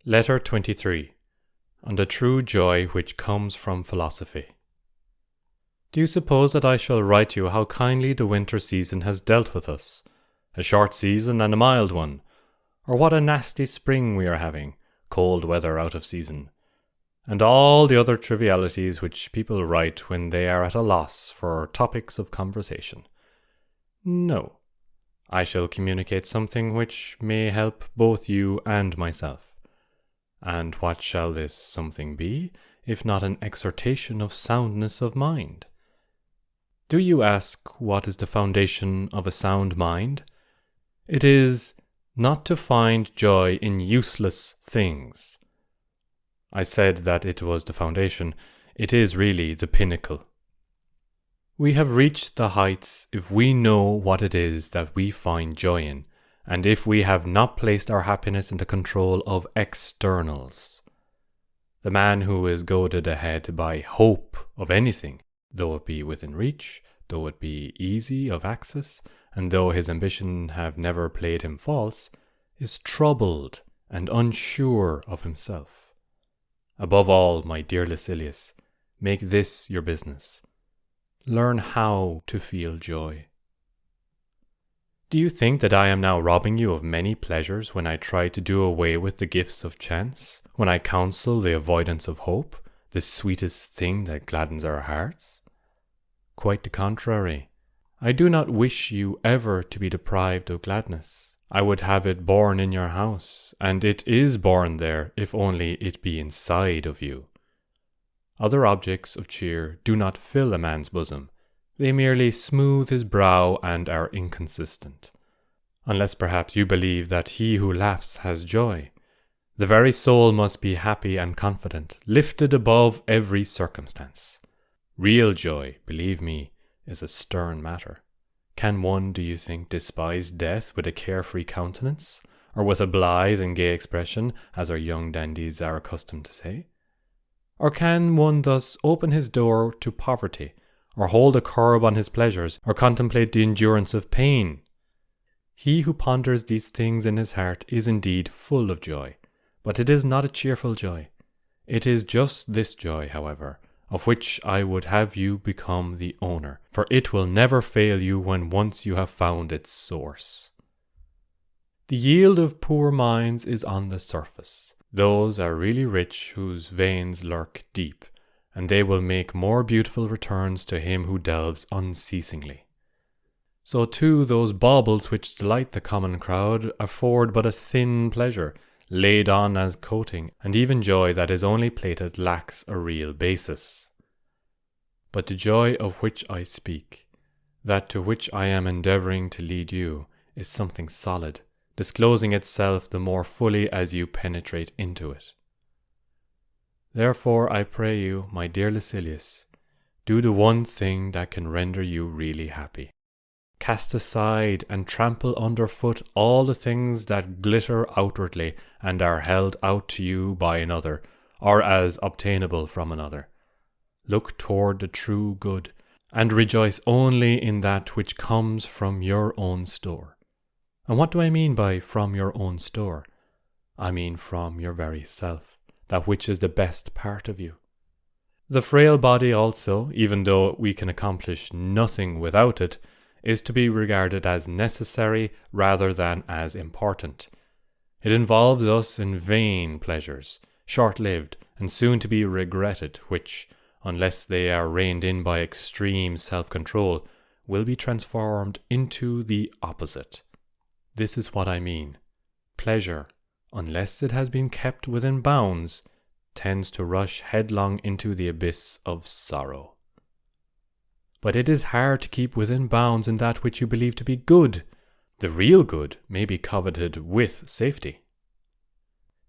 Letter 23. On the true joy which comes from philosophy. Do you suppose that I shall write you how kindly the winter season has dealt with us, a short season and a mild one, or what a nasty spring we are having, cold weather out of season, and all the other trivialities which people write when they are at a loss for topics of conversation? No, I shall communicate something which may help both you and myself. And what shall this something be, if not an exhortation of soundness of mind? Do you ask what is the foundation of a sound mind? It is not to find joy in useless things. I said that it was the foundation. It is really the pinnacle. We have reached the heights if we know what it is that we find joy in, and if we have not placed our happiness in the control of externals. The man who is goaded ahead by hope of anything, though it be within reach, though it be easy of access, and though his ambition have never played him false, is troubled and unsure of himself. Above all, my dear Lucilius, make this your business. Learn how to feel joy. Do you think that I am now robbing you of many pleasures when I try to do away with the gifts of chance, when I counsel the avoidance of hope, the sweetest thing that gladdens our hearts? Quite the contrary. I do not wish you ever to be deprived of gladness. I would have it born in your house, and it is born there if only it be inside of you. Other objects of cheer do not fill a man's bosom. They merely smooth his brow and are inconsistent. Unless perhaps you believe that he who laughs has joy. The very soul must be happy and confident, lifted above every circumstance. Real joy, believe me, is a stern matter. Can one, do you think, despise death with a carefree countenance, or with a blithe and gay expression, as our young dandies are accustomed to say? Or can one thus open his door to poverty, or hold a curb on his pleasures, or contemplate the endurance of pain? He who ponders these things in his heart is indeed full of joy, but it is not a cheerful joy. It is just this joy, however, of which I would have you become the owner, for it will never fail you when once you have found its source. The yield of poor minds is on the surface. Those are really rich whose veins lurk deep, and they will make more beautiful returns to him who delves unceasingly. So too those baubles which delight the common crowd afford but a thin pleasure, laid on as coating, and even joy that is only plated lacks a real basis. But the joy of which I speak, that to which I am endeavouring to lead you, is something solid, disclosing itself the more fully as you penetrate into it. Therefore I pray you, my dear Lucilius, do the one thing that can render you really happy. Cast aside and trample underfoot all the things that glitter outwardly and are held out to you by another, or as obtainable from another. Look toward the true good, and rejoice only in that which comes from your own store. And what do I mean by from your own store? I mean from your very self, that which is the best part of you. The frail body also, even though we can accomplish nothing without it, is to be regarded as necessary rather than as important. It involves us in vain pleasures, short-lived and soon to be regretted, which, unless they are reined in by extreme self-control, will be transformed into the opposite. This is what I mean. Pleasure, unless it has been kept within bounds, tends to rush headlong into the abyss of sorrow. But it is hard to keep within bounds in that which you believe to be good. The real good may be coveted with safety.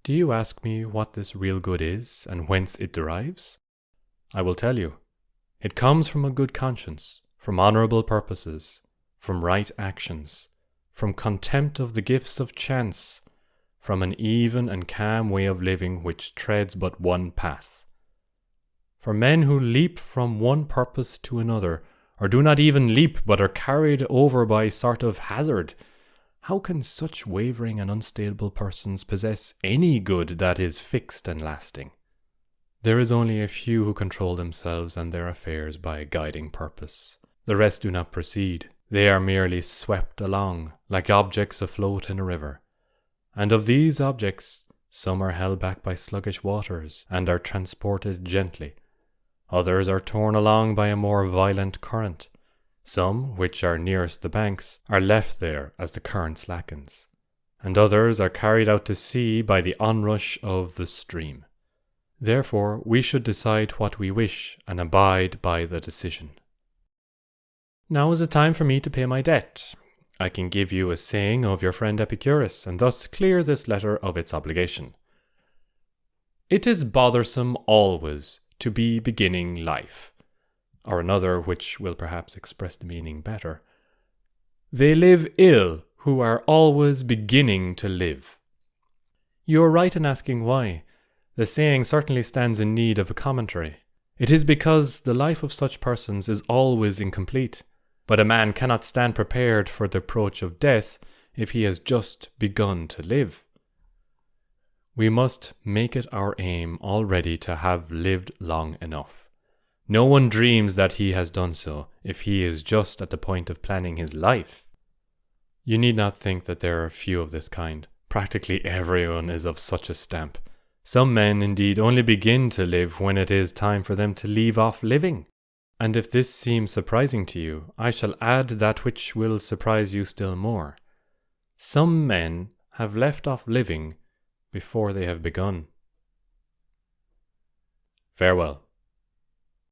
Do you ask me what this real good is and whence it derives? I will tell you. It comes from a good conscience, from honourable purposes, from right actions, from contempt of the gifts of chance, from an even and calm way of living which treads but one path. For men who leap from one purpose to another, or do not even leap but are carried over by a sort of hazard, How can such wavering and unstable persons possess any good that is fixed and lasting? There is only a few who control themselves and their affairs by a guiding purpose. The rest do not proceed. They are merely swept along, like objects afloat in a river. And of these objects, some are held back by sluggish waters and are transported gently. Others are torn along by a more violent current. Some, which are nearest the banks, are left there as the current slackens, and others are carried out to sea by the onrush of the stream. Therefore, we should decide what we wish and abide by the decision. Now is the time for me to pay my debt. I can give you a saying of your friend Epicurus, and thus clear this letter of its obligation. It is bothersome always to be beginning life. Or another, which will perhaps express the meaning better. They live ill who are always beginning to live. You are right in asking why. The saying certainly stands in need of a commentary. It is because the life of such persons is always incomplete. But a man cannot stand prepared for the approach of death if he has just begun to live. We must make it our aim already to have lived long enough. No one dreams that he has done so if he is just at the point of planning his life. You need not think that there are few of this kind. Practically everyone is of such a stamp. Some men, indeed, only begin to live when it is time for them to leave off living. And if this seems surprising to you, I shall add that which will surprise you still more. Some men have left off living before they have begun. Farewell.